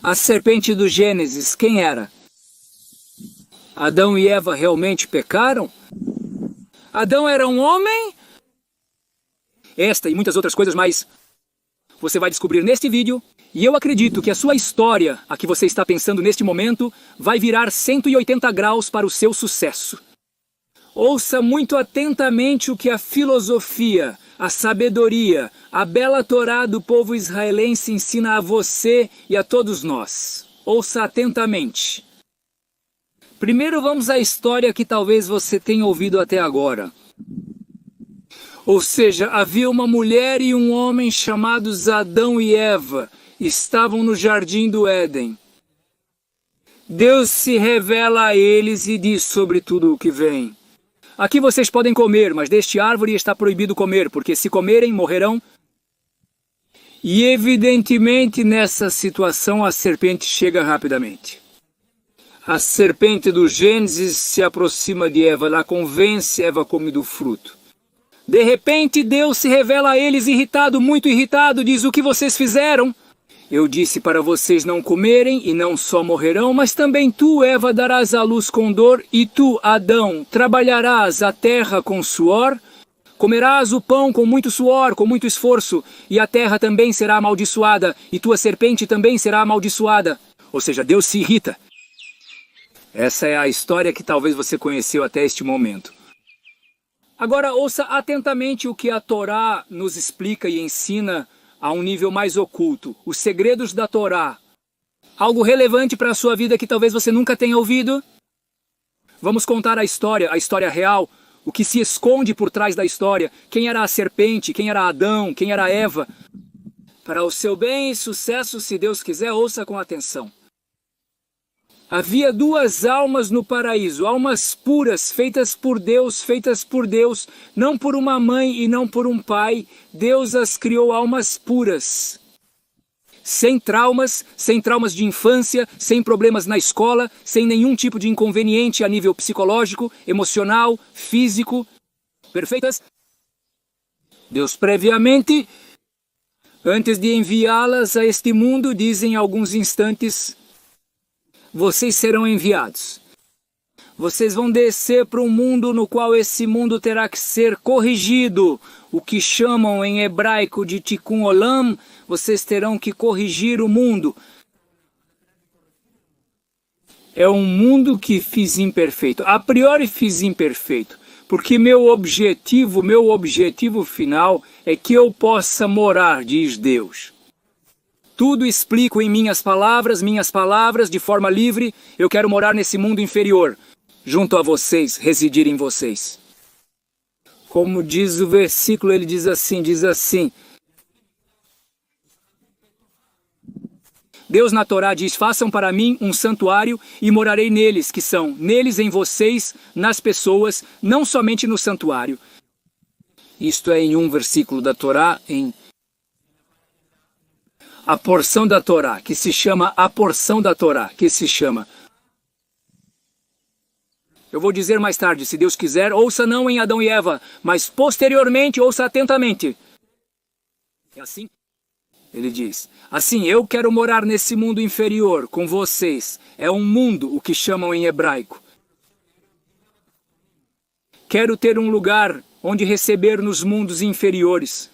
A serpente do Gênesis, quem era? Adão e Eva realmente pecaram? Adão era um homem? Esta e muitas outras coisas mais você vai descobrir neste vídeo, e eu acredito que a sua história, a que você está pensando neste momento, vai virar 180 graus para o seu sucesso. Ouça muito atentamente o que a filosofia, a sabedoria, a bela Torá do povo israelense ensina a você e a todos nós. Ouça atentamente. Primeiro vamos à história que talvez você tenha ouvido até agora. Ou seja, havia uma mulher e um homem chamados Adão e Eva. Estavam no jardim do Éden. Deus se revela a eles e diz sobre tudo o que vem. Aqui vocês podem comer, mas deste árvore está proibido comer, porque se comerem, morrerão. E evidentemente nessa situação a serpente chega rapidamente. A serpente do Gênesis se aproxima de Eva, ela convence Eva a comer do fruto. De repente Deus se revela a eles irritado, muito irritado, diz: o que vocês fizeram? Eu disse para vocês não comerem e não só morrerão, mas também tu, Eva, darás à luz com dor, e tu, Adão, trabalharás a terra com suor, comerás o pão com muito suor, com muito esforço, e a terra também será amaldiçoada, e tua serpente também será amaldiçoada. Ou seja, Deus se irrita. Essa é a história que talvez você conheceu até este momento. Agora ouça atentamente o que a Torá nos explica e ensina a um nível mais oculto. Os segredos da Torá. Algo relevante para a sua vida que talvez você nunca tenha ouvido. Vamos contar a história real, o que se esconde por trás da história. Quem era a serpente, quem era Adão, quem era Eva. Para o seu bem e sucesso, se Deus quiser, ouça com atenção. Havia duas almas no paraíso, almas puras, feitas por Deus, não por uma mãe e não por um pai. Deus as criou almas puras. Sem traumas de infância, sem problemas na escola, sem nenhum tipo de inconveniente a nível psicológico, emocional, físico. Perfeitas? Deus previamente, antes de enviá-las a este mundo, diz em alguns instantes: vocês serão enviados. Vocês vão descer para um mundo no qual esse mundo terá que ser corrigido. O que chamam em hebraico de Tikkun Olam, vocês terão que corrigir o mundo. É um mundo que fiz imperfeito. A priori fiz imperfeito, porque meu objetivo final é que eu possa morar, diz Deus. Tudo explico em minhas palavras, de forma livre. Eu quero morar nesse mundo inferior, junto a vocês, residir em vocês. Como diz o versículo, ele diz assim, Deus na Torá diz: façam para mim um santuário e morarei neles, que são neles, em vocês, nas pessoas, não somente no santuário. Isto é em um versículo da Torá, em a porção da Torá, que se chama a porção da Torá, Eu vou dizer mais tarde, se Deus quiser, ouça não em Adão e Eva, mas posteriormente ouça atentamente. É assim? Ele diz: assim, eu quero morar nesse mundo inferior com vocês. É um mundo, o que chamam em hebraico. Quero ter um lugar onde receber nos mundos inferiores.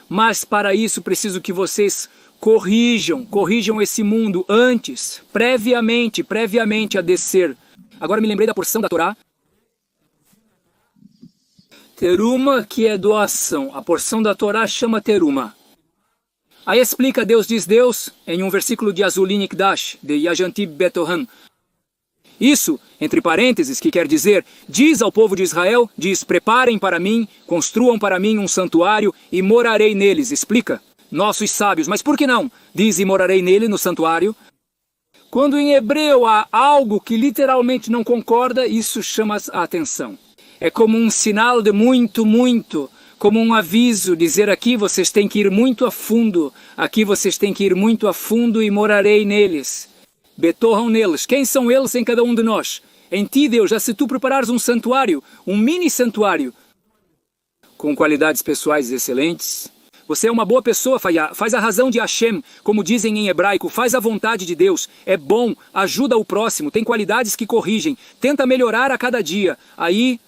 Mas para isso preciso que vocês corrijam esse mundo antes, previamente a descer. Agora me lembrei da porção da Torá. Teruma, que é doação. A porção da Torá chama teruma. Aí explica, Deus diz Deus, em um versículo de Azulin Ikdash, de Yajantib Betohan. Isso, entre parênteses, que quer dizer, diz ao povo de Israel, diz: preparem para mim, construam para mim um santuário e morarei neles. Explica, nossos sábios, mas por que não? Diz: e morarei nele, no santuário. Quando em hebreu há algo que literalmente não concorda, isso chama a atenção. É como um sinal de muito, como um aviso, dizer: aqui vocês têm que ir muito a fundo, e morarei neles. Betorram neles. Quem são eles em cada um de nós? Em ti, Deus, já se tu preparares um santuário, um mini santuário, com qualidades pessoais excelentes, Você é uma boa pessoa, faz a razão de Hashem, como dizem em hebraico, faz a vontade de Deus, é bom, ajuda o próximo, tem qualidades que corrigem, tenta melhorar a cada dia. Aí,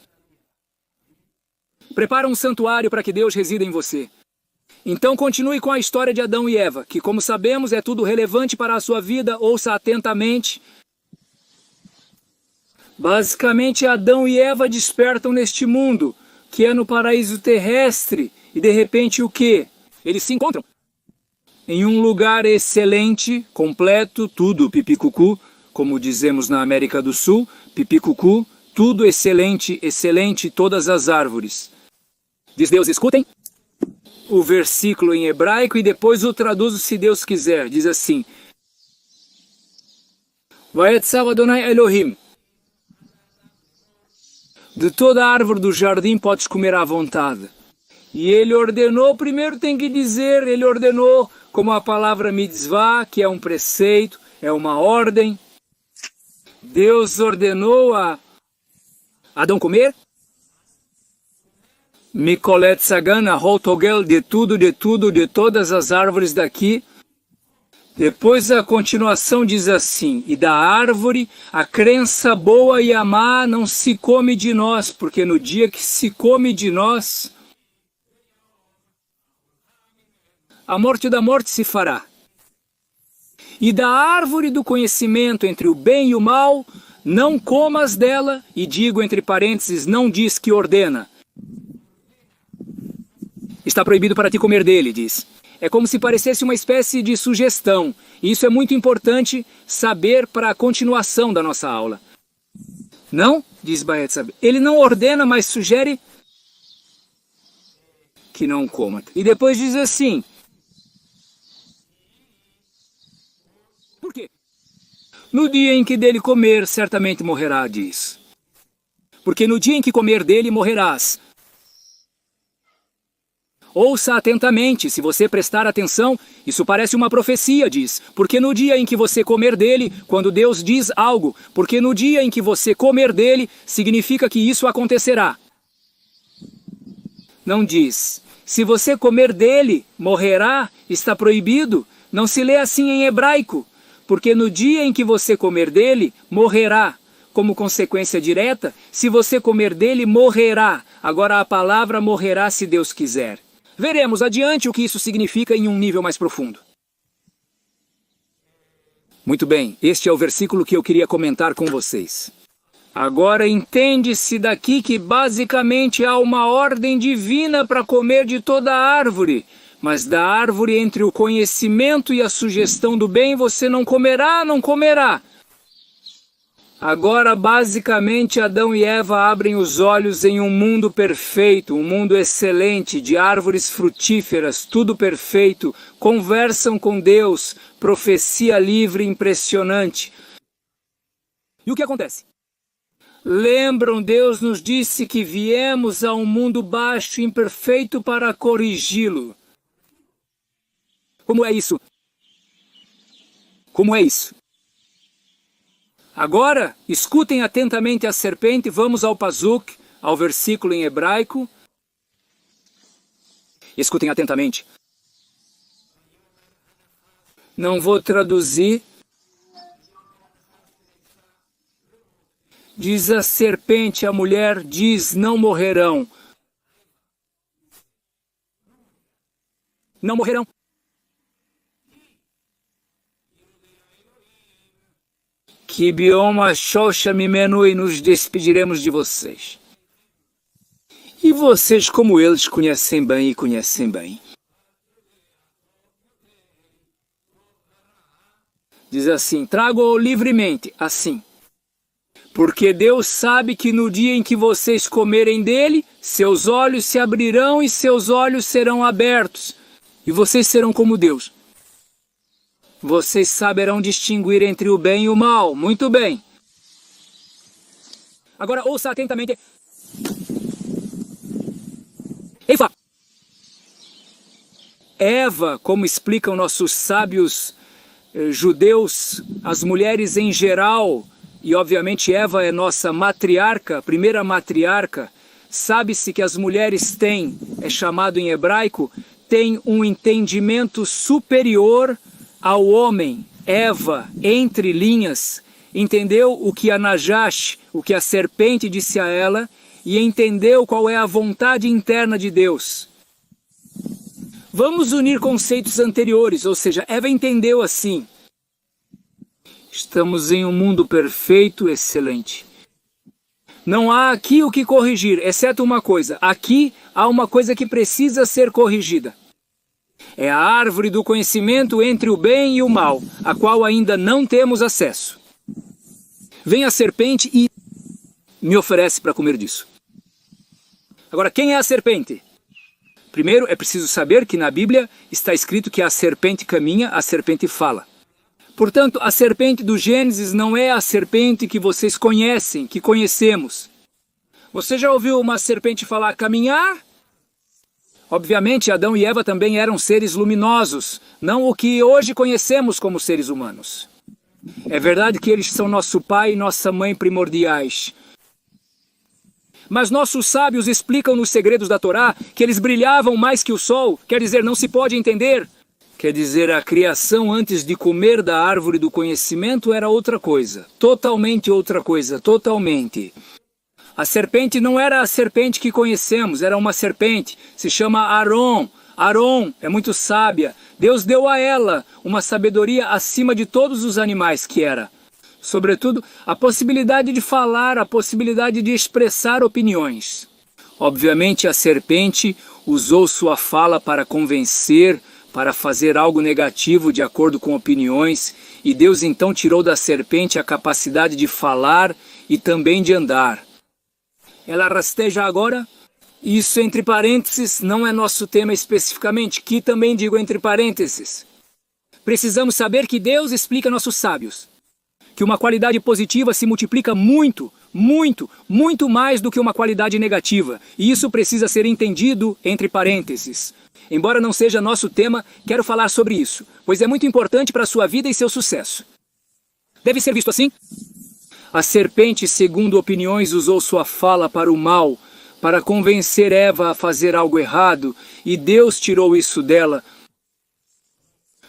prepara um santuário para que Deus resida em você. Então continue com a história de Adão e Eva, que como sabemos é tudo relevante para a sua vida, ouça atentamente. Basicamente, Adão e Eva despertam neste mundo, que é no paraíso terrestre, e de repente o quê? Eles se encontram em um lugar excelente, completo, tudo pipicucu, como dizemos na América do Sul, pipicucu, tudo excelente, excelente, todas as árvores. Diz Deus, escutem o versículo em hebraico e depois o traduzo se Deus quiser. Diz assim: Vayetzav Adonai Elohim. De toda a árvore do jardim podes comer à vontade. E ele ordenou, primeiro tem que dizer, ele ordenou como a palavra mitzvah, que é um preceito, é uma ordem. Deus ordenou a Adão comer. Mikolet Sagana, Holtogel, de tudo, de todas as árvores daqui. Depois a continuação diz assim: e da árvore a crença boa e a má não se come de nós, porque no dia que se come de nós, a morte da morte se fará. E da árvore do conhecimento entre o bem e o mal, não comas dela, e digo entre parênteses, não diz que ordena. Está proibido para ti comer dele, diz. É como se parecesse uma espécie de sugestão. E isso é muito importante saber para a continuação da nossa aula. Não, diz Baetzab, ele não ordena, mas sugere que não coma. E depois diz assim: por quê? No dia em que dele comer, certamente morrerá, diz. Porque no dia em que comer dele, morrerás. Ouça atentamente, se você prestar atenção, isso parece uma profecia, diz. Porque no dia em que você comer dele, quando Deus diz algo, porque no dia em que você comer dele, significa que isso acontecerá. Não diz, se você comer dele, morrerá, está proibido. Não se lê assim em hebraico, porque no dia em que você comer dele, morrerá. Como consequência direta, se você comer dele, morrerá. Agora a palavra morrerá se Deus quiser. Veremos adiante o que isso significa em um nível mais profundo. Muito bem, este é o versículo que eu queria comentar com vocês. Agora entende-se daqui que basicamente há uma ordem divina para comer de toda a árvore, mas da árvore entre o conhecimento e a sugestão do bem você não comerá, não comerá. Agora, basicamente, Adão e Eva abrem os olhos em um mundo perfeito, um mundo excelente, de árvores frutíferas, tudo perfeito, conversam com Deus, profecia livre impressionante. E o que acontece? Lembram, Deus nos disse que viemos a um mundo baixo e imperfeito para corrigi-lo. Como é isso? Como é isso? Agora, escutem atentamente a serpente, vamos ao Pazuk, ao versículo em hebraico. Escutem atentamente. Não vou traduzir. Diz a serpente, a mulher diz, não morrerão. Não morrerão. Que bioma xoxa mimenu e nos despediremos de vocês. E vocês, como eles, conhecem bem e conhecem bem. Diz assim, trago-o livremente, assim. Porque Deus sabe que no dia em que vocês comerem dele, seus olhos se abrirão e seus olhos serão abertos. E vocês serão como Deus. Vocês saberão distinguir entre o bem e o mal. Muito bem. Agora ouça atentamente. Eva, como explicam nossos sábios judeus, as mulheres em geral, e obviamente Eva é nossa matriarca, primeira matriarca, sabe-se que as mulheres têm, é chamado em hebraico, tem um entendimento superior ao homem. Eva, entre linhas, entendeu o que a Najash, o que a serpente disse a ela, e entendeu qual é a vontade interna de Deus. Vamos unir conceitos anteriores, ou seja, Eva entendeu assim. Estamos em um mundo perfeito, excelente. Não há aqui o que corrigir, exceto uma coisa. Aqui há uma coisa que precisa ser corrigida. É a árvore do conhecimento entre o bem e o mal, a qual ainda não temos acesso. Vem a serpente e me oferece para comer disso. Agora, quem é a serpente? Primeiro, é preciso saber que na Bíblia está escrito que a serpente caminha, a serpente fala. Portanto, a serpente do Gênesis não é a serpente que vocês conhecem, que conhecemos. Você já ouviu uma serpente falar caminhar? Obviamente, Adão e Eva também eram seres luminosos, não o que hoje conhecemos como seres humanos. É verdade que eles são nosso pai e nossa mãe primordiais. Mas nossos sábios explicam nos segredos da Torá que eles brilhavam mais que o sol, quer dizer, não se pode entender. Quer dizer, a criação antes de comer da árvore do conhecimento era outra coisa. Totalmente outra coisa, totalmente. A serpente não era a serpente que conhecemos, era uma serpente. Se chama Aron. Aron é muito sábia. Deus deu a ela uma sabedoria acima de todos os animais que era. Sobretudo, a possibilidade de falar, a possibilidade de expressar opiniões. Obviamente, a serpente usou sua fala para convencer, para fazer algo negativo de acordo com opiniões, e Deus então tirou da serpente a capacidade de falar e também de andar. Ela rasteja agora? Isso entre parênteses não é nosso tema especificamente, que também digo entre parênteses. Precisamos saber que Deus explica a nossos sábios que uma qualidade positiva se multiplica muito, muito, muito mais do que uma qualidade negativa, e isso precisa ser entendido entre parênteses. Embora não seja nosso tema, quero falar sobre isso, pois é muito importante para a sua vida e seu sucesso. Deve ser visto assim? A serpente, segundo opiniões, usou sua fala para o mal, para convencer Eva a fazer algo errado, e Deus tirou isso dela.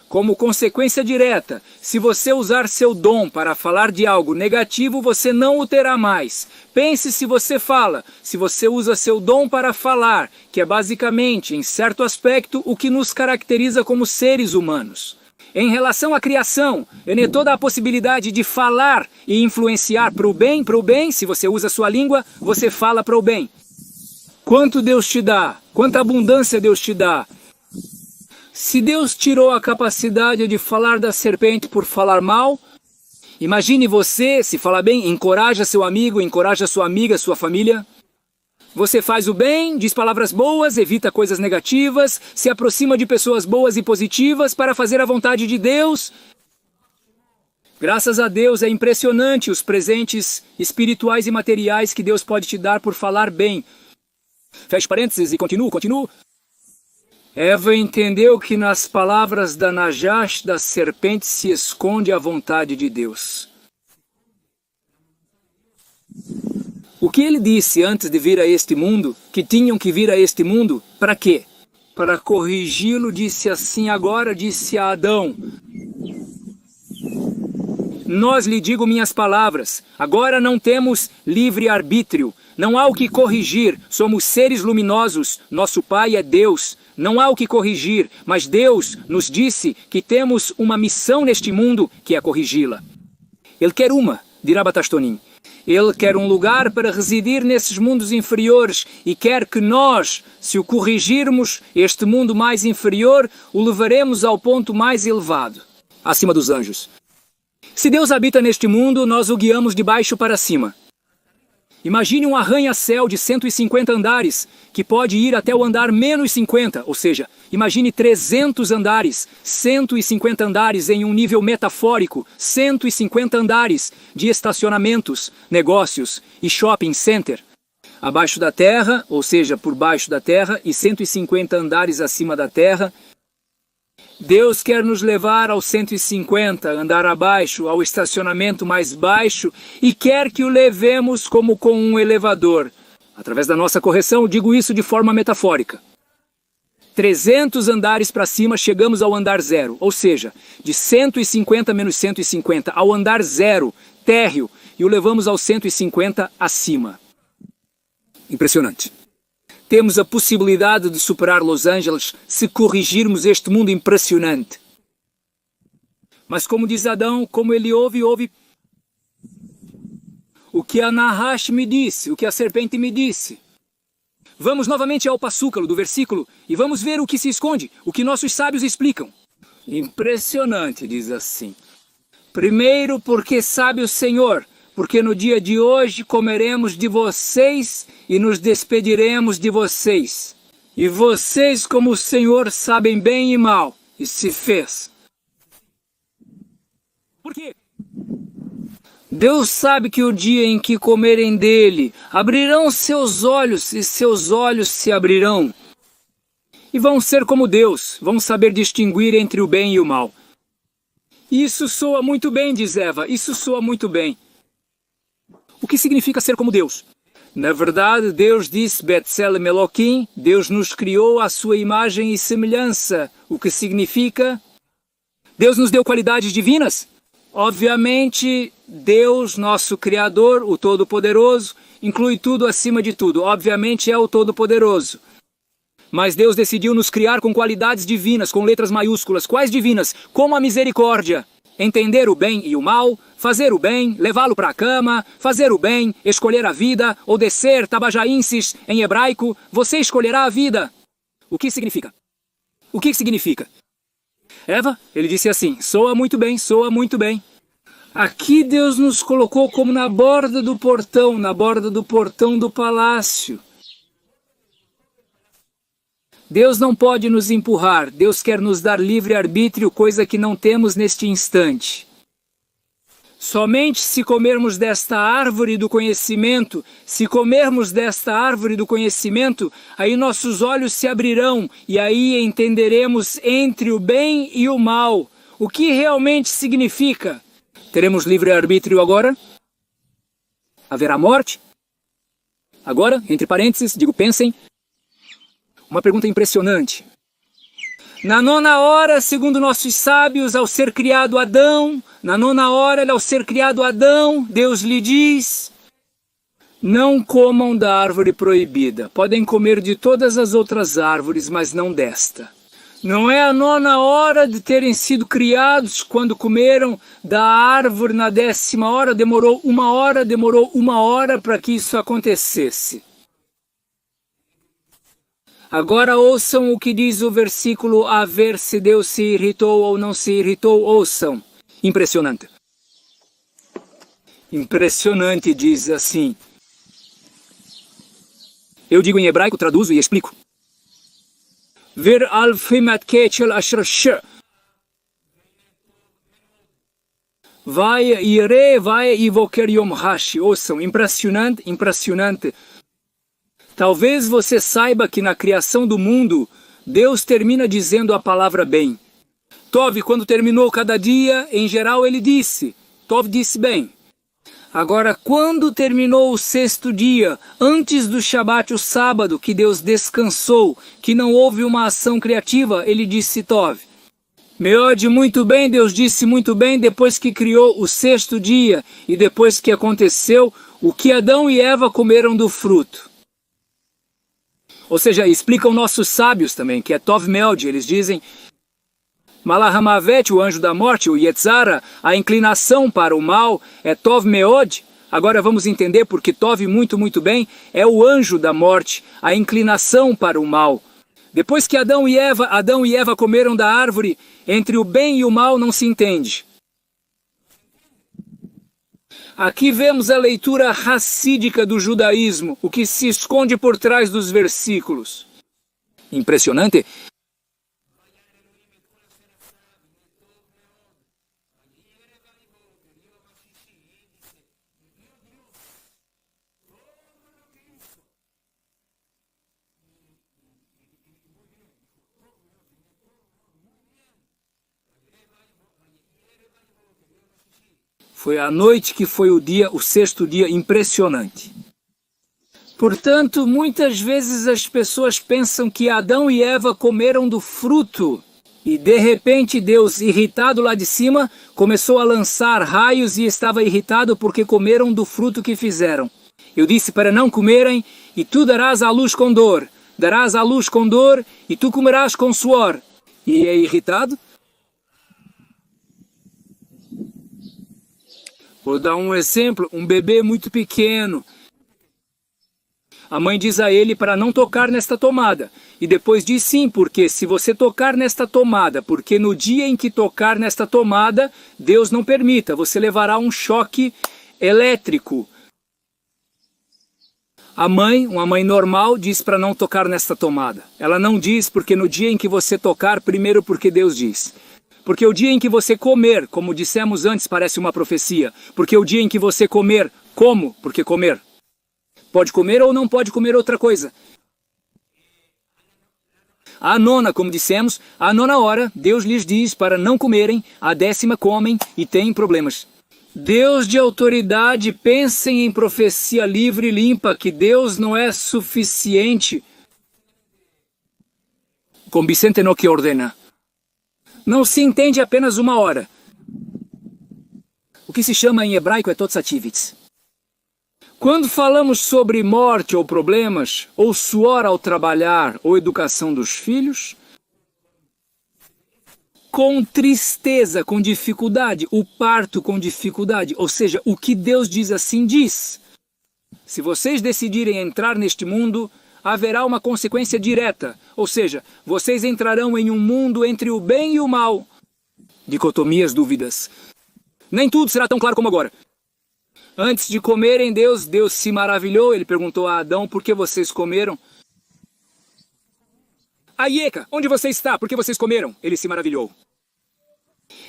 Como consequência direta, se você usar seu dom para falar de algo negativo, você não o terá mais. Pense se você fala, se você usa seu dom para falar, que é basicamente, em certo aspecto, o que nos caracteriza como seres humanos. Em relação à criação, em toda a possibilidade de falar e influenciar para o bem, se você usa sua língua, você fala para o bem. Quanto Deus te dá? Quanta abundância Deus te dá? Se Deus tirou a capacidade de falar da serpente por falar mal, imagine você, se fala bem, encoraja seu amigo, encoraja sua amiga, sua família. Você faz o bem, diz palavras boas, evita coisas negativas, se aproxima de pessoas boas e positivas para fazer a vontade de Deus. Graças a Deus é impressionante os presentes espirituais e materiais que Deus pode te dar por falar bem. Feche parênteses e continuo. Eva entendeu que nas palavras da Najash, da serpente, se esconde a vontade de Deus. O que ele disse antes de vir a este mundo, que tinham que vir a este mundo, para quê? Para corrigi-lo, disse assim agora, disse a Adão. Nós lhe digo minhas palavras, agora não temos livre-arbítrio, não há o que corrigir, somos seres luminosos, nosso Pai é Deus. Não há o que corrigir, mas Deus nos disse que temos uma missão neste mundo, que é corrigi-la. Ele quer dirá Batastonim. Ele quer um lugar para residir nesses mundos inferiores e quer que nós, se o corrigirmos, este mundo mais inferior, o levaremos ao ponto mais elevado, acima dos anjos. Se Deus habita neste mundo, nós o guiamos de baixo para cima. Imagine um arranha-céu de 150 andares, que pode ir até o andar menos 50, ou seja, imagine 300 andares, 150 andares em um nível metafórico, 150 andares de estacionamentos, negócios e shopping center. Abaixo da terra, ou seja, por baixo da terra, e 150 andares acima da terra. Deus quer nos levar ao 150, andar abaixo, ao estacionamento mais baixo, e quer que o levemos como com um elevador. Através da nossa correção, digo isso de forma metafórica. 300 andares para cima, chegamos ao andar zero. Ou seja, de 150 menos 150 ao andar zero, térreo, e o levamos ao 150 acima. Impressionante. Temos a possibilidade de superar Los Angeles se corrigirmos este mundo impressionante. Mas como diz Adão, como ele ouve o que a Nahash me disse, o que a serpente me disse. Vamos novamente ao passúcalo do versículo e vamos ver o que se esconde, o que nossos sábios explicam. Impressionante, diz assim. Primeiro, porque sabe o Senhor, porque no dia de hoje comeremos de vocês e nos despediremos de vocês. E vocês, como o Senhor, sabem bem e mal, e se fez. Por quê? Deus sabe que o dia em que comerem dele, abrirão seus olhos e seus olhos se abrirão. E vão ser como Deus, vão saber distinguir entre o bem e o mal. Isso soa muito bem, diz Eva, isso soa muito bem. O que significa ser como Deus? Na verdade, Deus disse, Betzelem Elohim, Deus nos criou à sua imagem e semelhança. O que significa? Deus nos deu qualidades divinas? Obviamente, Deus, nosso Criador, o Todo-Poderoso, inclui tudo acima de tudo. Obviamente é o Todo-Poderoso. Mas Deus decidiu nos criar com qualidades divinas, com letras maiúsculas. Quais divinas? Como a misericórdia. Entender o bem e o mal, fazer o bem, levá-lo para a cama, fazer o bem, escolher a vida, ou descer, tabajaínsis, em hebraico, você escolherá a vida. O que significa? O que significa? Eva, ele disse assim, soa muito bem, soa muito bem. Aqui Deus nos colocou como na borda do portão do palácio. Deus não pode nos empurrar, Deus quer nos dar livre-arbítrio, coisa que não temos neste instante. Somente se comermos desta árvore do conhecimento, aí nossos olhos se abrirão e aí entenderemos entre o bem e o mal. O que realmente significa? Teremos livre-arbítrio agora? Haverá morte? Agora, entre parênteses, pensem. Uma pergunta impressionante. Na nona hora, segundo nossos sábios, ao ser criado Adão, Deus lhe diz, não comam da árvore proibida. Podem comer de todas as outras árvores, mas não desta. Não é a nona hora de terem sido criados quando comeram da árvore na 10ª hora, demorou uma hora para que isso acontecesse. Agora ouçam o que diz o versículo, a ver se Deus se irritou ou não se irritou, ouçam. Impressionante. Impressionante, diz assim. Eu digo em hebraico, traduzo e explico. Ver alfimat kechel asher sh. Vai e voker yom hashi. Ouçam, impressionante, impressionante. Talvez você saiba que na criação do mundo, Deus termina dizendo a palavra bem. Tov, quando terminou cada dia, em geral ele disse, Tov disse bem. Agora, quando terminou o 6º dia, antes do Shabat, o sábado, que Deus descansou, que não houve uma ação criativa, ele disse Tov. Meode, muito bem, Deus disse muito bem, depois que criou o 6º dia, e depois que aconteceu, o que Adão e Eva comeram do fruto. Ou seja, explicam nossos sábios também, que é Tov Meod, eles dizem, Malahamavet, o anjo da morte, o Yetzara, a inclinação para o mal, é Tov Meod. Agora vamos entender porque Tov, muito bem, é o anjo da morte, a inclinação para o mal. Depois que Adão e Eva comeram da árvore, entre o bem e o mal não se entende. Aqui vemos a leitura racídica do judaísmo, o que se esconde por trás dos versículos. Impressionante. Foi a noite que foi o 6º dia impressionante. Portanto, muitas vezes as pessoas pensam que Adão e Eva comeram do fruto e de repente Deus, irritado lá de cima, começou a lançar raios e estava irritado porque comeram do fruto que fizeram. Eu disse para não comerem e tu darás à luz com dor. Darás à luz com dor e tu comerás com suor. E é irritado? Vou dar um exemplo, um bebê muito pequeno. A mãe diz a ele para não tocar nesta tomada. E depois diz sim, porque se você tocar nesta tomada, porque no dia em que tocar nesta tomada, Deus não permita, você levará um choque elétrico. A mãe, uma mãe normal, diz para não tocar nesta tomada. Ela não diz porque no dia em que você tocar, primeiro porque Deus diz. Porque o dia em que você comer, como dissemos antes, parece uma profecia. Porque o dia em que você comer, como? Porque comer. Pode comer ou não pode comer outra coisa. A nona, como dissemos, a nona hora, Deus lhes diz para não comerem, a 10ª comem e têm problemas. Deus de autoridade, pensem em profecia livre e limpa, que Deus não é suficiente. Com Vicente no que ordena. Não se entende apenas uma hora. O que se chama em hebraico é totsativitz. Quando falamos sobre morte ou problemas, ou suor ao trabalhar, ou educação dos filhos, com tristeza, com dificuldade, o parto com dificuldade, ou seja, o que Deus diz assim diz. Se vocês decidirem entrar neste mundo, haverá uma consequência direta, ou seja, vocês entrarão em um mundo entre o bem e o mal. Dicotomias, dúvidas. Nem tudo será tão claro como agora. Antes de comerem, Deus se maravilhou. Ele perguntou a Adão, por que vocês comeram? Aieca, onde você está? Por que vocês comeram? Ele se maravilhou.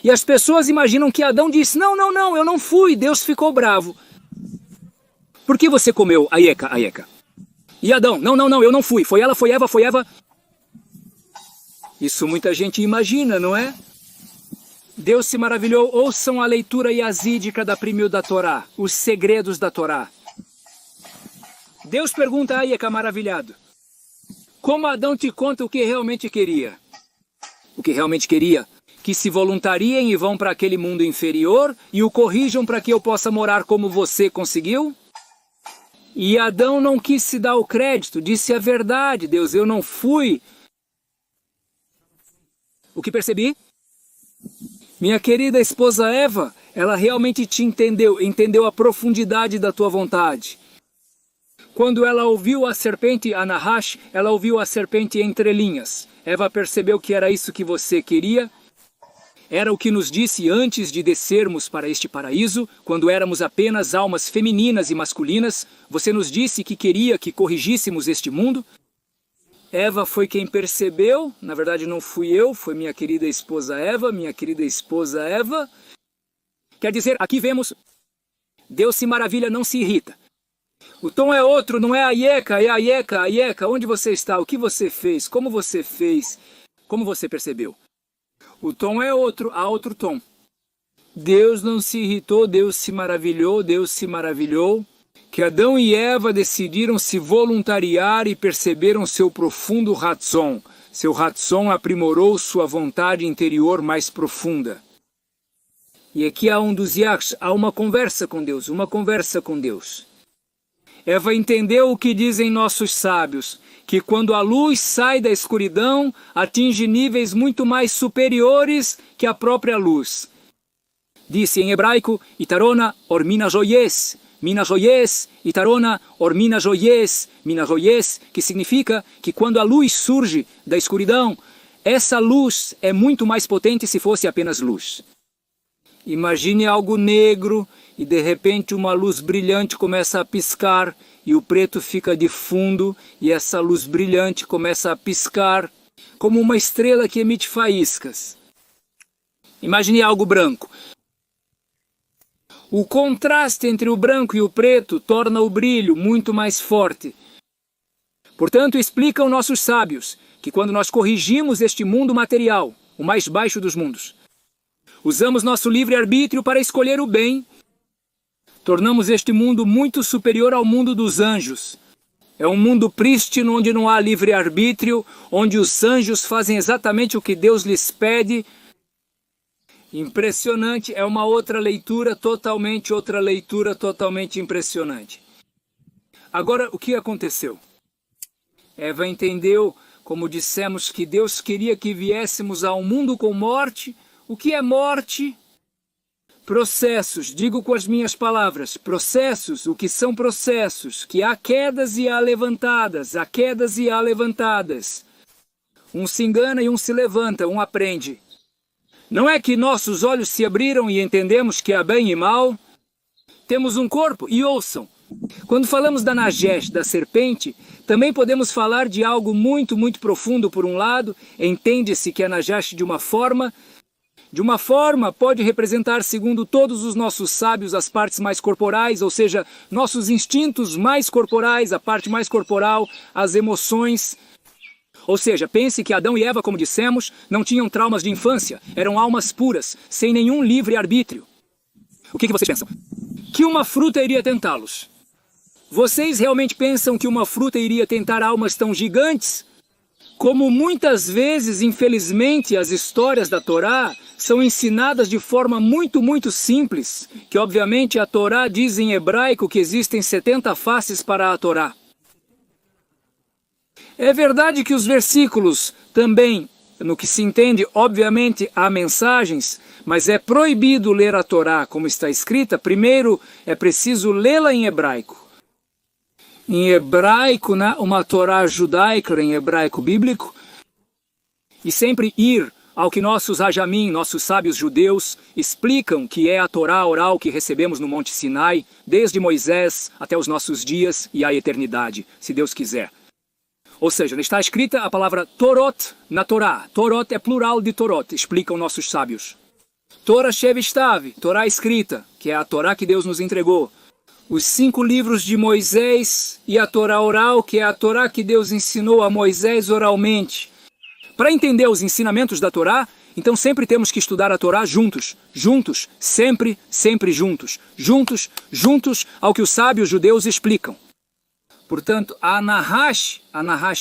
E as pessoas imaginam que Adão disse, não, eu não fui. Deus ficou bravo. Por que você comeu? Aieca. E Adão, não, eu não fui. Foi ela, foi Eva. Isso muita gente imagina, não é? Deus se maravilhou. Ouçam a leitura yazídica da Primil da Torá, os segredos da Torá. Deus pergunta a Aieca maravilhado, como Adão te conta o que realmente queria? O que realmente queria? Que se voluntariem e vão para aquele mundo inferior e o corrijam para que eu possa morar como você conseguiu? E Adão não quis se dar o crédito, disse a verdade, Deus, eu não fui. O que percebi? Minha querida esposa Eva, ela realmente te entendeu a profundidade da tua vontade. Quando ela ouviu a serpente, a Nahash, ela ouviu a serpente entre linhas. Eva percebeu que era isso que você queria. Era o que nos disse antes de descermos para este paraíso, quando éramos apenas almas femininas e masculinas. Você nos disse que queria que corrigíssemos este mundo. Eva foi quem percebeu, na verdade não fui eu, foi minha querida esposa Eva. Quer dizer, aqui vemos, Deus se maravilha, não se irrita. O tom é outro, não é Aieca, é Aieca, onde você está, o que você fez, como você fez, como você percebeu. O tom é outro, há outro tom. Deus não se irritou, Deus se maravilhou, que Adão e Eva decidiram se voluntariar e perceberam seu profundo ratzon. Seu ratzon aprimorou sua vontade interior mais profunda. E aqui há um dos yachs, há uma conversa com Deus, Eva entendeu o que dizem nossos sábios, que quando a luz sai da escuridão, atinge níveis muito mais superiores que a própria luz. Disse em hebraico, Itarona or mina joyes, Itarona or mina joyes, que significa que quando a luz surge da escuridão, essa luz é muito mais potente se fosse apenas luz. Imagine algo negro e de repente uma luz brilhante começa a piscar e o preto fica de fundo e essa luz brilhante começa a piscar como uma estrela que emite faíscas. Imagine algo branco. O contraste entre o branco e o preto torna o brilho muito mais forte. Portanto, explicam nossos sábios que quando nós corrigimos este mundo material, o mais baixo dos mundos, usamos nosso livre-arbítrio para escolher o bem, tornamos este mundo muito superior ao mundo dos anjos. É um mundo prístino onde não há livre-arbítrio, onde os anjos fazem exatamente o que Deus lhes pede. Impressionante, é uma outra leitura totalmente impressionante. Agora, o que aconteceu? Eva entendeu, como dissemos, que Deus queria que viéssemos a um mundo com morte. O que é morte? Processos, digo com as minhas palavras, processos, o que são processos? Que há quedas e há levantadas, há quedas e há levantadas. Um se engana e um se levanta, um aprende. Não é que nossos olhos se abriram e entendemos que há bem e mal? Temos um corpo, e ouçam, quando falamos da Nagesh, da serpente, também podemos falar de algo muito profundo por um lado. Entende-se que a Nagesh de uma forma pode representar, segundo todos os nossos sábios, as partes mais corporais, ou seja, nossos instintos mais corporais, a parte mais corporal, as emoções. Ou seja, pense que Adão e Eva, como dissemos, não tinham traumas de infância, eram almas puras, sem nenhum livre-arbítrio. O que vocês pensam? Que uma fruta iria tentá-los? Vocês realmente pensam que uma fruta iria tentar almas tão gigantes? Como muitas vezes, infelizmente, as histórias da Torá são ensinadas de forma muito simples, que obviamente a Torá diz em hebraico que existem 70 faces para a Torá. É verdade que os versículos também, no que se entende, obviamente, há mensagens, mas é proibido ler a Torá como está escrita. Primeiro, é preciso lê-la em hebraico. Em hebraico, né, uma Torá judaica, em hebraico bíblico, e sempre ir ao que nossos Rajamim, nossos sábios judeus, explicam que é a Torá oral que recebemos no Monte Sinai, desde Moisés até os nossos dias e a eternidade, se Deus quiser. Ou seja, está escrita a palavra Torot na Torá. Torot é plural de Torot, explicam nossos sábios. Torah Shevishtav, Torá escrita, que é a Torá que Deus nos entregou. Os 5 livros de Moisés e a Torá oral, que é a Torá que Deus ensinou a Moisés oralmente. Para entender os ensinamentos da Torá, então sempre temos que estudar a Torá juntos, sempre juntos ao que os sábios judeus explicam. Portanto, a Nahash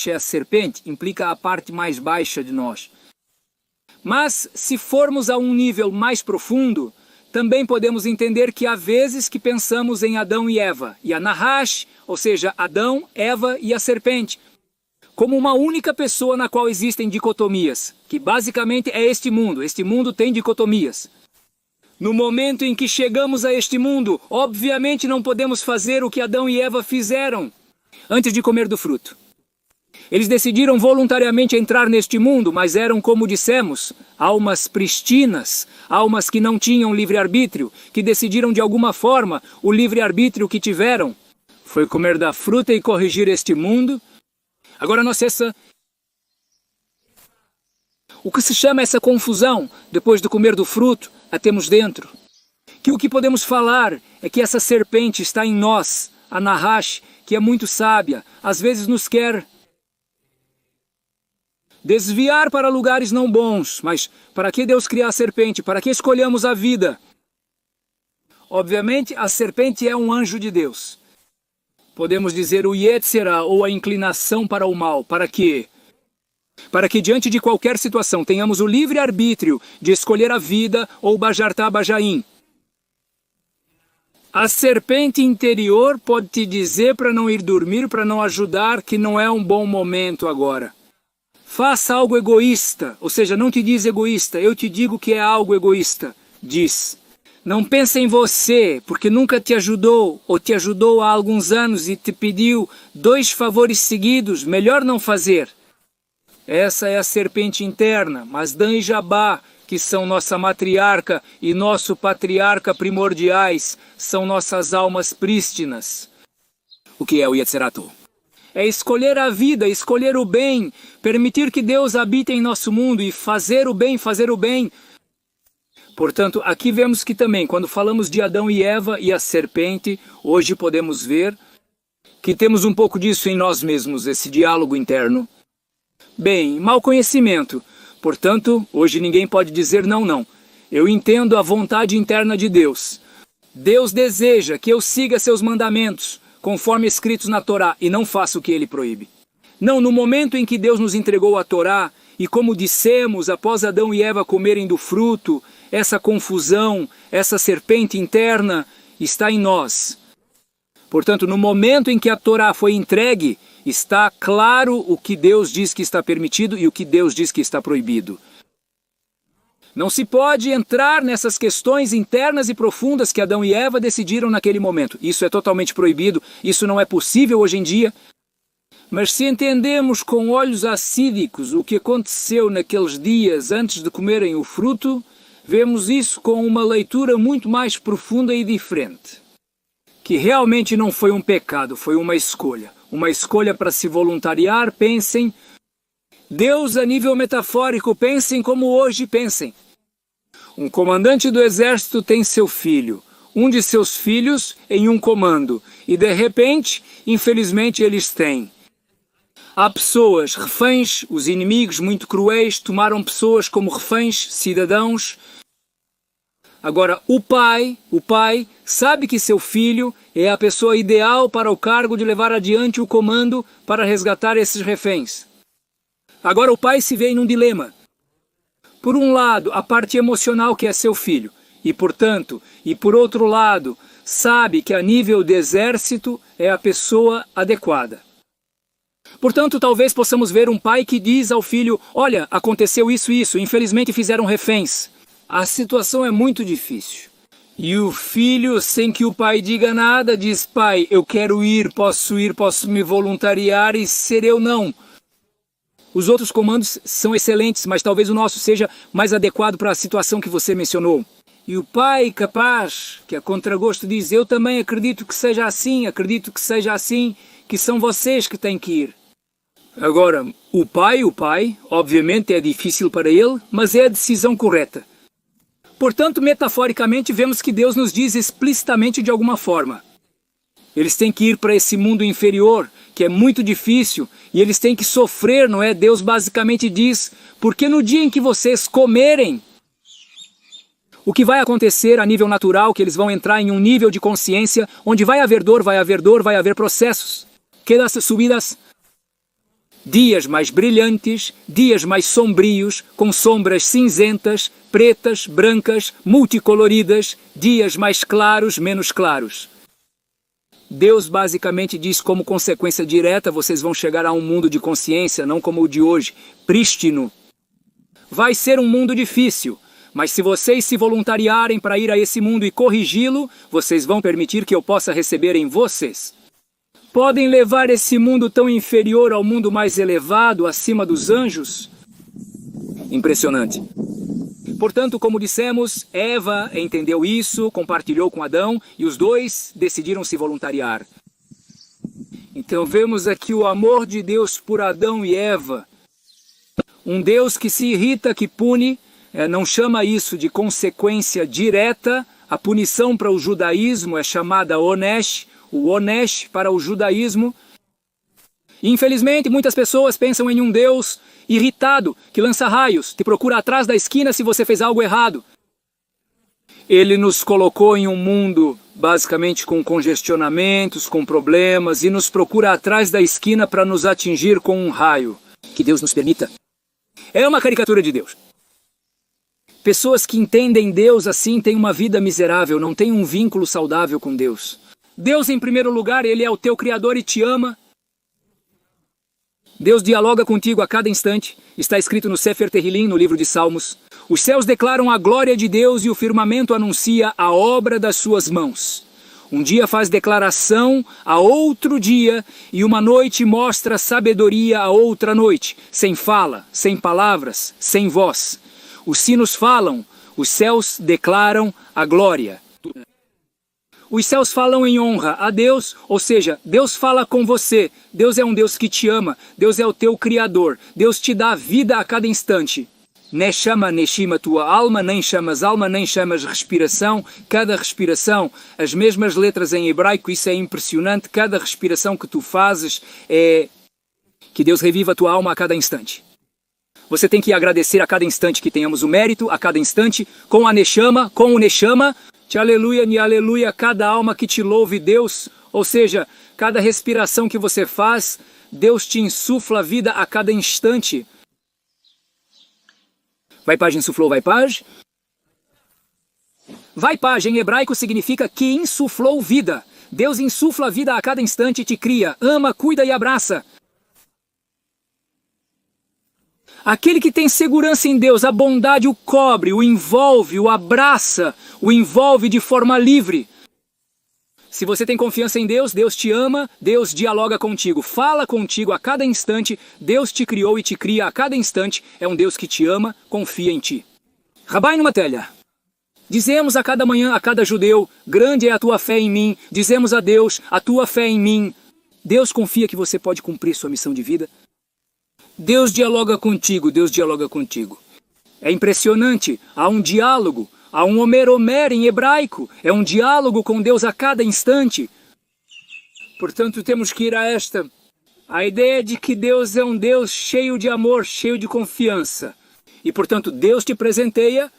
é a serpente, implica a parte mais baixa de nós. Mas, se formos a um nível mais profundo, também podemos entender que há vezes que pensamos em Adão e Eva, e a Nahash, ou seja, Adão, Eva e a serpente, como uma única pessoa na qual existem dicotomias, que basicamente é este mundo tem dicotomias. No momento em que chegamos a este mundo, obviamente não podemos fazer o que Adão e Eva fizeram antes de comer do fruto. Eles decidiram voluntariamente entrar neste mundo, mas eram, como dissemos, almas pristinas, almas que não tinham livre-arbítrio, que decidiram de alguma forma o livre-arbítrio que tiveram foi comer da fruta e corrigir este mundo. Agora o que se chama essa confusão, depois de comer do fruto, a temos dentro. Que o que podemos falar é que essa serpente está em nós, a Nahash, que é muito sábia, às vezes nos quer desviar para lugares não bons. Mas para que Deus criar a serpente? Para que escolhamos a vida? Obviamente, a serpente é um anjo de Deus. Podemos dizer o Yetzirah, ou a inclinação para o mal. Para quê? Para que diante de qualquer situação tenhamos o livre-arbítrio de escolher a vida ou Bajartá Bajaim. A serpente interior pode te dizer para não ir dormir, para não ajudar, que não é um bom momento agora. Faça algo egoísta, ou seja, não te diz egoísta, eu te digo que é algo egoísta. Diz, não pense em você, porque nunca te ajudou, ou te ajudou há alguns anos e te pediu 2 favores seguidos, melhor não fazer. Essa é a serpente interna, mas Dan e Jabá, que são nossa matriarca e nosso patriarca primordiais, são nossas almas prístinas. O que é o Yetziratu? É escolher a vida, escolher o bem, permitir que Deus habite em nosso mundo e fazer o bem, Portanto, aqui vemos que também, quando falamos de Adão e Eva e a serpente, hoje podemos ver que temos um pouco disso em nós mesmos, esse diálogo interno. Bem, mau conhecimento. Portanto, hoje ninguém pode dizer não. Eu entendo a vontade interna de Deus. Deus deseja que eu siga seus mandamentos, conforme escritos na Torá, e não faça o que ele proíbe. Não, no momento em que Deus nos entregou a Torá, e como dissemos, após Adão e Eva comerem do fruto, essa confusão, essa serpente interna está em nós. Portanto, no momento em que a Torá foi entregue, está claro o que Deus diz que está permitido e o que Deus diz que está proibido. Não se pode entrar nessas questões internas e profundas que Adão e Eva decidiram naquele momento. Isso é totalmente proibido, isso não é possível hoje em dia. Mas se entendemos com olhos assídicos o que aconteceu naqueles dias antes de comerem o fruto, vemos isso com uma leitura muito mais profunda e diferente. Que realmente não foi um pecado, foi uma escolha. Uma escolha para se voluntariar, pensem. Deus a nível metafórico, pensem como hoje pensem. Um comandante do exército tem seu filho, um de seus filhos em um comando, e de repente, infelizmente, eles têm. Há pessoas, reféns, os inimigos muito cruéis tomaram pessoas como reféns, cidadãos. Agora, o pai sabe que seu filho é a pessoa ideal para o cargo de levar adiante o comando para resgatar esses reféns. Agora o pai se vê em um dilema. Por um lado, a parte emocional que é seu filho, e portanto, e por outro lado, sabe que a nível de exército é a pessoa adequada. Portanto, talvez possamos ver um pai que diz ao filho, olha, aconteceu isso, infelizmente fizeram reféns. A situação é muito difícil. E o filho, sem que o pai diga nada, diz, pai, eu quero ir, posso me voluntariar e ser eu não. Os outros comandos são excelentes, mas talvez o nosso seja mais adequado para a situação que você mencionou. E o pai capaz, que a contragosto diz, eu também acredito que seja assim, que são vocês que têm que ir. Agora, o pai, obviamente é difícil para ele, mas é a decisão correta. Portanto, metaforicamente, vemos que Deus nos diz explicitamente de alguma forma. Eles têm que ir para esse mundo inferior, que é muito difícil, e eles têm que sofrer, não é? Deus basicamente diz, porque no dia em que vocês comerem, o que vai acontecer a nível natural, que eles vão entrar em um nível de consciência, onde vai haver dor, vai haver processos. Quedas subidas, dias mais brilhantes, dias mais sombrios, com sombras cinzentas, pretas, brancas, multicoloridas, dias mais claros, menos claros. Deus basicamente diz como consequência direta, vocês vão chegar a um mundo de consciência, não como o de hoje, prístino. Vai ser um mundo difícil, mas se vocês se voluntariarem para ir a esse mundo e corrigi-lo, vocês vão permitir que eu possa receber em vocês. Podem levar esse mundo tão inferior ao mundo mais elevado, acima dos anjos? Impressionante. Portanto, como dissemos, Eva entendeu isso, compartilhou com Adão, e os dois decidiram se voluntariar. Então vemos aqui o amor de Deus por Adão e Eva. Um Deus que se irrita, que pune, não chama isso de consequência direta. A punição para o judaísmo é chamada onesh, o onesh para o judaísmo. E, infelizmente, muitas pessoas pensam em um Deus irritado, que lança raios, te procura atrás da esquina se você fez algo errado. Ele nos colocou em um mundo, basicamente, com congestionamentos, com problemas, e nos procura atrás da esquina para nos atingir com um raio. Que Deus nos permita. É uma caricatura de Deus. Pessoas que entendem Deus assim têm uma vida miserável, não têm um vínculo saudável com Deus. Deus, em primeiro lugar, Ele é o teu Criador e te ama. Deus dialoga contigo a cada instante. Está escrito no Sefer Tehillim, no livro de Salmos. Os céus declaram a glória de Deus e o firmamento anuncia a obra das suas mãos. Um dia faz declaração a outro dia e uma noite mostra sabedoria a outra noite, sem fala, sem palavras, sem voz. Os sinos falam, os céus declaram a glória. Os céus falam em honra a Deus, ou seja, Deus fala com você. Deus é um Deus que te ama, Deus é o teu Criador. Deus te dá vida a cada instante. Neshama, Neshima, tua alma, nem chamas alma, nem chamas respiração. Cada respiração, as mesmas letras em hebraico, isso é impressionante. Cada respiração que tu fazes é que Deus reviva a tua alma a cada instante. Você tem que agradecer a cada instante que tenhamos o mérito, a cada instante, com a Neshama, com o Neshama. Te aleluia, ni aleluia, cada alma que te louve, Deus. Ou seja, Cada respiração que você faz, Deus te insufla vida a cada instante. Vaipaj insuflou Vaipaj. Vaipaj em hebraico significa que insuflou vida. Deus insufla vida a cada instante e te cria, ama, cuida e abraça. Aquele que tem segurança em Deus, a bondade o cobre, o envolve, o abraça, o envolve de forma livre. Se você tem confiança em Deus, Deus te ama, Deus dialoga contigo, fala contigo a cada instante, Deus te criou e te cria a cada instante, é um Deus que te ama, confia em ti. Rabbeinu Matelha. Dizemos a cada manhã, a cada judeu, grande é a tua fé em mim, dizemos a Deus, a tua fé em mim. Deus confia que você pode cumprir sua missão de vida. Deus dialoga contigo, Deus dialoga contigo. É impressionante, há um diálogo. Há um Omer em hebraico, é um diálogo com Deus a cada instante. Portanto, temos que ir a a ideia de que Deus é um Deus cheio de amor, cheio de confiança. E, portanto, Deus te presenteia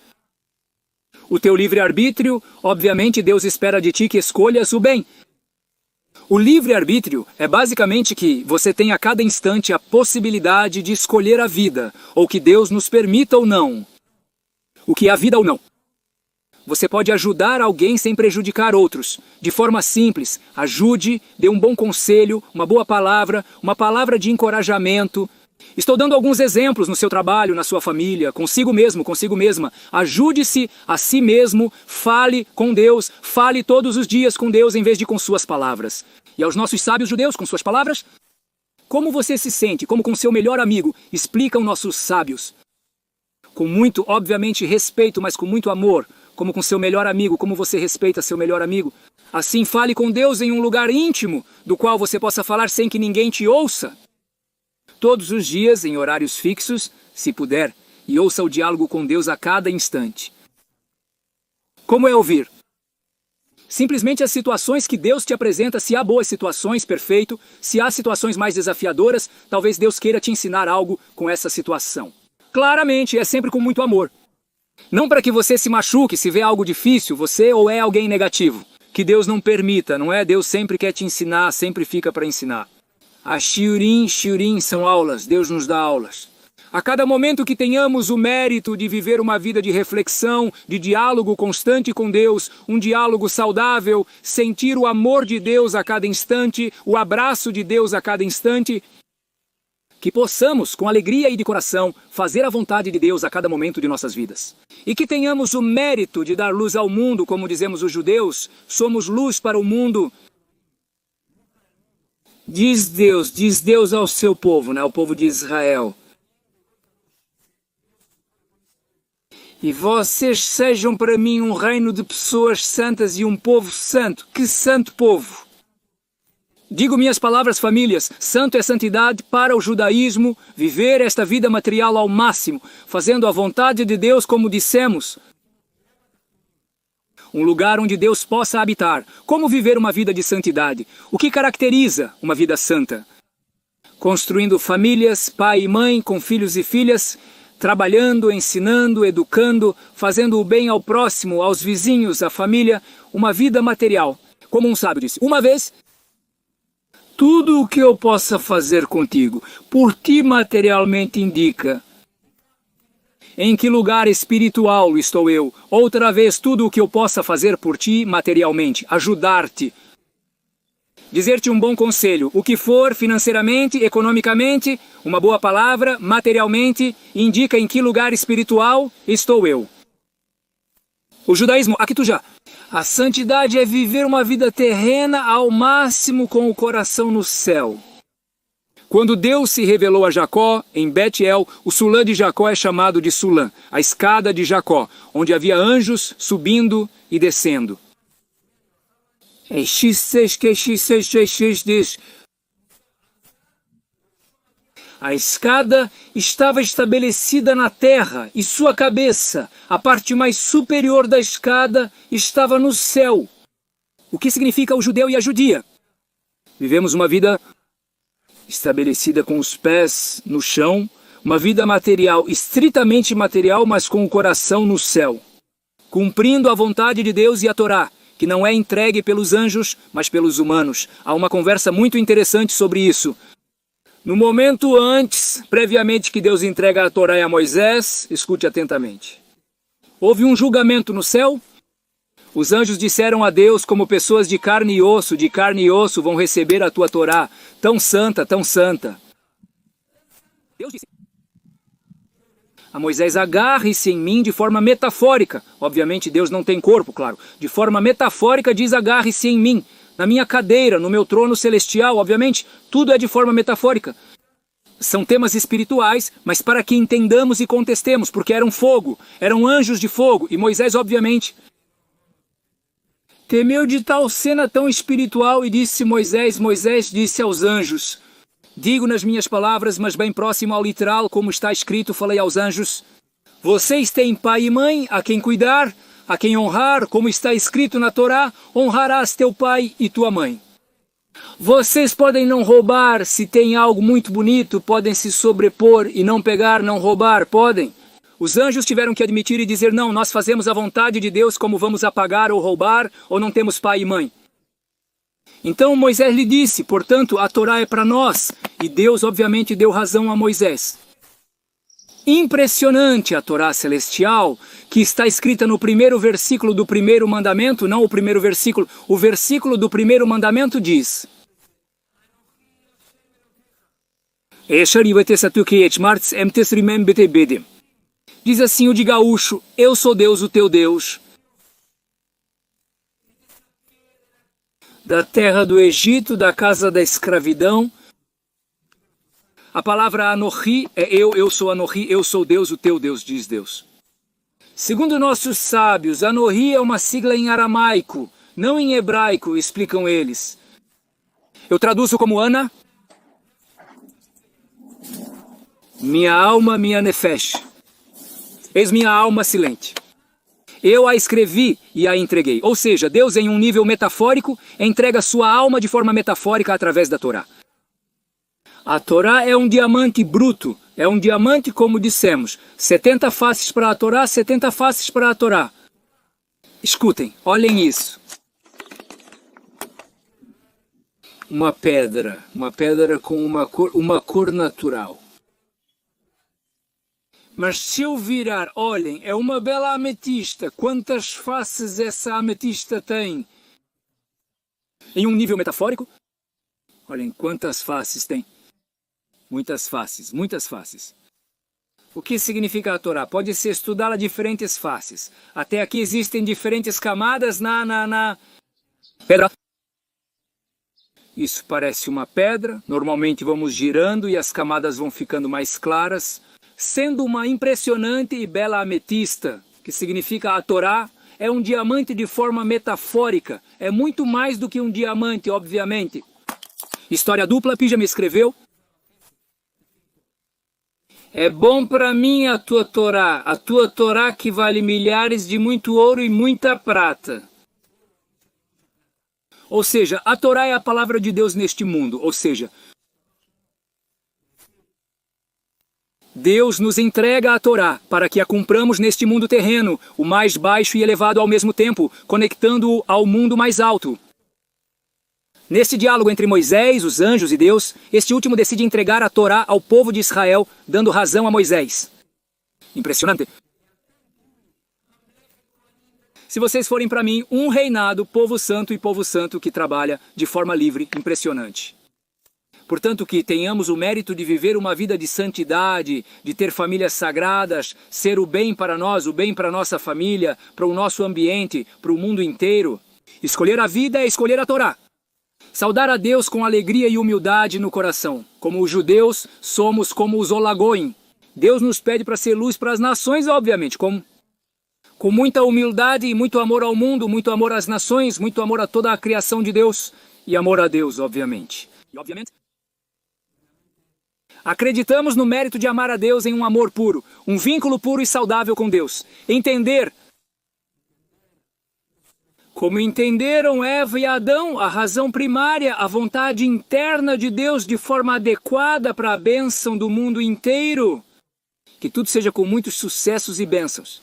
o teu livre-arbítrio. Obviamente, Deus espera de ti que escolhas o bem. O livre-arbítrio é basicamente que você tem a cada instante a possibilidade de escolher a vida, ou que Deus nos permita ou não. O que é a vida ou não. Você pode ajudar alguém sem prejudicar outros. De forma simples, ajude, dê um bom conselho, uma boa palavra, uma palavra de encorajamento. Estou dando alguns exemplos no seu trabalho, na sua família, consigo mesmo, consigo mesma. Ajude-se a si mesmo, fale com Deus, fale todos os dias com Deus em vez de com suas palavras. E aos nossos sábios judeus, com suas palavras? Como você se sente, como com seu melhor amigo, explicam nossos sábios. Com muito, obviamente, respeito, mas com muito amor. Como com seu melhor amigo, como você respeita seu melhor amigo. Assim, fale com Deus em um lugar íntimo, do qual você possa falar sem que ninguém te ouça. Todos os dias, em horários fixos, se puder, e ouça o diálogo com Deus a cada instante. Como é ouvir? Simplesmente as situações que Deus te apresenta, se há boas situações, perfeito. Se há situações mais desafiadoras, talvez Deus queira te ensinar algo com essa situação. Claramente, é sempre com muito amor. Não para que você se machuque se vê algo difícil, você ou é alguém negativo. Que Deus não permita, não é? Deus sempre quer te ensinar, sempre fica para ensinar. As shiurim são aulas, Deus nos dá aulas. A cada momento que tenhamos o mérito de viver uma vida de reflexão, de diálogo constante com Deus, um diálogo saudável, sentir o amor de Deus a cada instante, o abraço de Deus a cada instante, que possamos, com alegria e de coração, fazer a vontade de Deus a cada momento de nossas vidas. E que tenhamos o mérito de dar luz ao mundo, como dizemos os judeus, somos luz para o mundo. Diz Deus ao seu povo, ao povo de Israel. E vocês sejam para mim um reino de pessoas santas e um povo santo. Que santo povo! Digo minhas palavras, famílias, santo é santidade para o judaísmo, viver esta vida material ao máximo, fazendo a vontade de Deus como dissemos. Um lugar onde Deus possa habitar. Como viver uma vida de santidade? O que caracteriza uma vida santa? Construindo famílias, pai e mãe, com filhos e filhas, trabalhando, ensinando, educando, fazendo o bem ao próximo, aos vizinhos, à família, uma vida material. Como um sábio disse, uma vez... Tudo o que eu possa fazer contigo, por ti materialmente indica. Em que lugar espiritual estou eu? Outra vez, tudo o que eu possa fazer por ti materialmente, ajudar-te. Dizer-te um bom conselho, o que for financeiramente, economicamente, uma boa palavra, materialmente, indica em que lugar espiritual estou eu. O judaísmo, aqui tu já. A santidade é viver uma vida terrena ao máximo com o coração no céu. Quando Deus se revelou a Jacó, em Bet-El, o Sulã de Jacó é chamado de Sulã, a escada de Jacó, onde havia anjos subindo e descendo. É X6 que X6 diz. A escada estava estabelecida na terra e sua cabeça, a parte mais superior da escada, estava no céu. O que significa o judeu e a judia? Vivemos uma vida estabelecida com os pés no chão, uma vida material, estritamente material, mas com o coração no céu, cumprindo a vontade de Deus e a Torá, que não é entregue pelos anjos, mas pelos humanos. Há uma conversa muito interessante sobre isso. No momento antes, previamente que Deus entrega a Torá a Moisés, escute atentamente. Houve um julgamento no céu. Os anjos disseram a Deus, como pessoas de carne e osso vão receber a tua Torá, tão santa, tão santa. Deus disse a Moisés, agarre-se em mim de forma metafórica. Obviamente Deus não tem corpo, claro. De forma metafórica diz agarre-se em mim, na minha cadeira, no meu trono celestial. Obviamente tudo é de forma metafórica. São temas espirituais, mas para que entendamos e contestemos, porque eram fogo, eram anjos de fogo, e Moisés obviamente temeu de tal cena tão espiritual e disse Moisés disse aos anjos, digo nas minhas palavras, mas bem próximo ao literal, como está escrito, falei aos anjos, vocês têm pai e mãe a quem cuidar, a quem honrar, como está escrito na Torá, honrarás teu pai e tua mãe. Vocês podem não roubar, se tem algo muito bonito, podem se sobrepor e não pegar, não roubar, podem. Os anjos tiveram que admitir e dizer, não, nós fazemos a vontade de Deus, como vamos apagar ou roubar, ou não temos pai e mãe. Então Moisés lhe disse, portanto, a Torá é para nós, e Deus obviamente deu razão a Moisés. Impressionante a Torá celestial, que está escrita no primeiro versículo do primeiro mandamento, não o primeiro versículo, o versículo do primeiro mandamento diz, diz assim o de gaúcho, eu sou Deus, o teu Deus, da terra do Egito, da casa da escravidão. A palavra Anohi é eu sou Anohi, eu sou Deus, o teu Deus, diz Deus. Segundo nossos sábios, Anohi é uma sigla em aramaico, não em hebraico, explicam eles. Eu traduzo como Ana, minha alma, minha nefesh. Eis minha alma silente. Eu a escrevi e a entreguei. Ou seja, Deus em um nível metafórico entrega sua alma de forma metafórica através da Torá. A Torá é um diamante bruto, é um diamante como dissemos. 70 faces para a Torá, 70 faces para a Torá. Escutem, olhem isso. Uma pedra com uma cor natural. Mas se eu virar, olhem, é uma bela ametista. Quantas faces essa ametista tem? Em um nível metafórico? Olhem, quantas faces tem? Muitas faces, muitas faces. O que significa a Torá? Pode se estudá-la diferentes faces. Até aqui existem diferentes camadas na pedra. Isso parece uma pedra. Normalmente vamos girando e as camadas vão ficando mais claras. Sendo uma impressionante e bela ametista, que significa a Torá, é um diamante de forma metafórica. É muito mais do que um diamante, obviamente. História dupla, Pija me escreveu. É bom para mim a tua Torá que vale milhares de muito ouro e muita prata. Ou seja, a Torá é a palavra de Deus neste mundo, ou seja, Deus nos entrega a Torá para que a cumpramos neste mundo terreno, o mais baixo e elevado ao mesmo tempo, conectando-o ao mundo mais alto. Neste diálogo entre Moisés, os anjos e Deus, este último decide entregar a Torá ao povo de Israel, dando razão a Moisés. Impressionante. Se vocês forem para mim, um reinado, povo santo que trabalha de forma livre, impressionante. Portanto, que tenhamos o mérito de viver uma vida de santidade, de ter famílias sagradas, ser o bem para nós, o bem para nossa família, para o nosso ambiente, para o mundo inteiro. Escolher a vida é escolher a Torá. Saudar a Deus com alegria e humildade no coração. Como os judeus, somos como os Olagoim. Deus nos pede para ser luz para as nações, obviamente, com muita humildade e muito amor ao mundo, muito amor às nações, muito amor a toda a criação de Deus e amor a Deus, obviamente. E, obviamente, acreditamos no mérito de amar a Deus em um amor puro, um vínculo puro e saudável com Deus. Entender, como entenderam Eva e Adão, a razão primária, a vontade interna de Deus de forma adequada para a bênção do mundo inteiro. Que tudo seja com muitos sucessos e bênçãos.